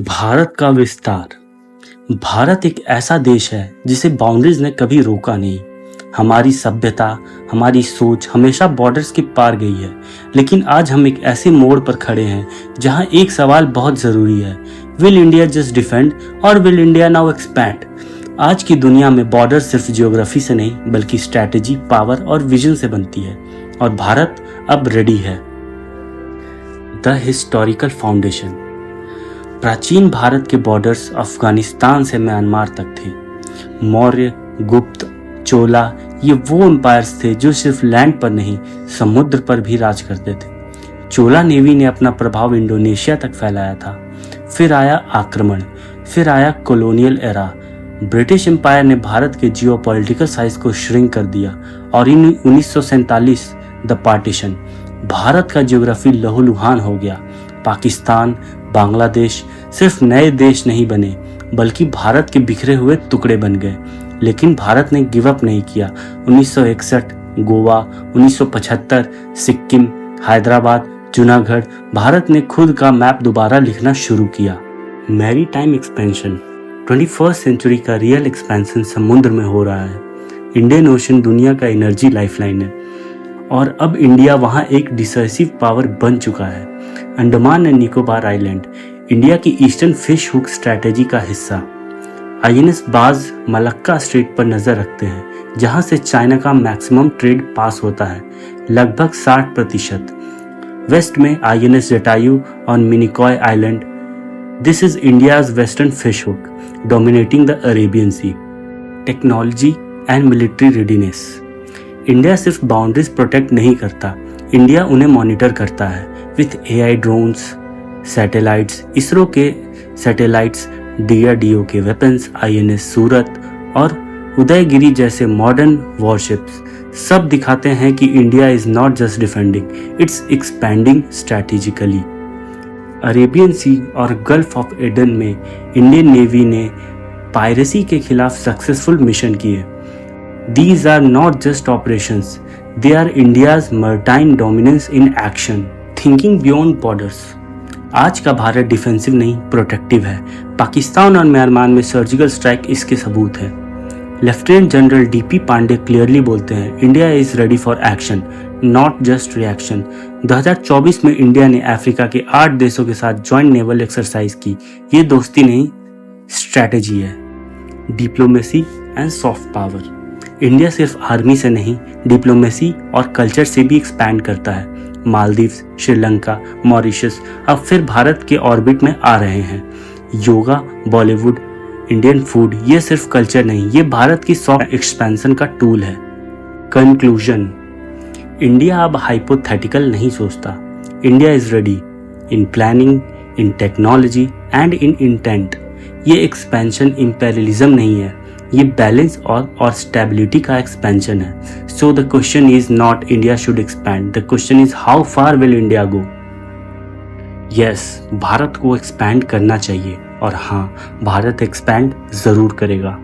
भारत का विस्तार। भारत एक ऐसा देश है जिसे बाउंड्रीज ने कभी रोका नहीं। हमारी सभ्यता, हमारी सोच हमेशा बॉर्डर्स के पार गई है। लेकिन आज हम एक ऐसे मोड़ पर खड़े हैं जहां एक सवाल बहुत जरूरी है, विल इंडिया जस्ट डिफेंड और विल इंडिया नाउ एक्सपैंड। आज की दुनिया में बॉर्डर सिर्फ ज्योग्राफी से नहीं बल्कि स्ट्रैटेजी, पावर और विजन से बनती है, और भारत अब रेडी है। The historical foundation. प्राचीन भारत के बॉर्डर्स अफगानिस्तान से म्यांमार तक थे। मौर्य, गुप्त, चोला, ये वो एम्पायर्स थे जो सिर्फ लैंड पर नहीं समुद्र पर भी राज करते थे। चोला नेवी ने अपना प्रभाव इंडोनेशिया तक फैलाया था। फिर आया आक्रमण, फिर आया कॉलोनियल एरा। ब्रिटिश एम्पायर ने भारत के जियोपॉलिटिकल साइज को श्रिंक कर दिया, और इन 1947 द पार्टीशन, भारत का ज्योग्राफी लहूलुहान हो गया। पाकिस्तान, बांग्लादेश सिर्फ नए देश नहीं बने बल्कि भारत के बिखरे हुए टुकड़े बन गए। लेकिन भारत ने गिव अप नहीं किया। 1961 गोवा, 1975 सिक्किम, हैदराबाद, जूनागढ़, भारत ने खुद का मैप दोबारा लिखना शुरू किया। Maritime expansion. 21st century का रियल एक्सपेंशन समुद्र में हो रहा है। इंडियन ओशन दुनिया का एनर्जी लाइफलाइन है, और अब इंडिया वहां एक डिसाइसिव पावर बन चुका है। Andaman and Nicobar island India की ईस्टर्न फिश हुक स्ट्रैटेजी का हिस्सा। आईएनएस बाज मलक्का स्ट्रेट पर नजर रखते हैं, जहां से चाइना का मैक्सिमम ट्रेड पास होता है, लगभग 60%। वेस्ट में INS Jatayu on Minicoy island. This is India's western fish hook dominating the Arabian Sea. Technology and military readiness. India सिर्फ बाउंड्रीज प्रोटेक्ट नहीं करता, इंडिया उन्हें मॉनिटर करता है with AI drones, satellites, ISRO के सैटेलाइट्स, डीआरडीओ के वेपन्स, आईएनएस सूरत और उदयगिरी जैसे मॉडर्न वॉरशिप्स सब दिखाते हैं कि India is not just defending, it's expanding strategically. Arabian Sea और गल्फ ऑफ एडन में इंडियन नेवी ने पायरेसी के खिलाफ सक्सेसफुल मिशन किए। These are not just operations, they are India's maritime dominance in action. Thinking beyond borders. आज का Bharat defensive नहीं protective है। पाकिस्तान और म्यांमार में सर्जिकल स्ट्राइक इसके सबूत है। Lieutenant general DP Pandey clearly बोलते हैं, India is ready for action, not just reaction. 2024 में इंडिया ने अफ्रीका के 8 देशों के साथ ज्वाइंट नेवल एक्सरसाइज की। ये दोस्ती नहीं, स्ट्रैटेजी है। Diplomacy and soft power. India सिर्फ आर्मी से नहीं, डिप्लोमेसी और कल्चर से भी एक्सपैंड करता है। मालदीव्स, श्रीलंका, मॉरिशस अब फिर भारत के ऑर्बिट में आ रहे हैं। योगा, बॉलीवुड, इंडियन फूड, ये सिर्फ कल्चर नहीं, ये भारत की सॉफ्ट एक्सपेंशन का टूल है। कंक्लूजन। इंडिया अब हाइपोथेटिकल नहीं सोचता, India is ready in planning, in technology and in intent. ये एक्सपेंशन इंपेरियलिज्म नहीं है, ये बैलेंस और स्टेबिलिटी का एक्सपेंशन है। So the question is not India should expand, the question is how far will India go. Yes, Bharat को expand करना चाहिए, और हाँ, भारत एक्सपैंड जरूर करेगा।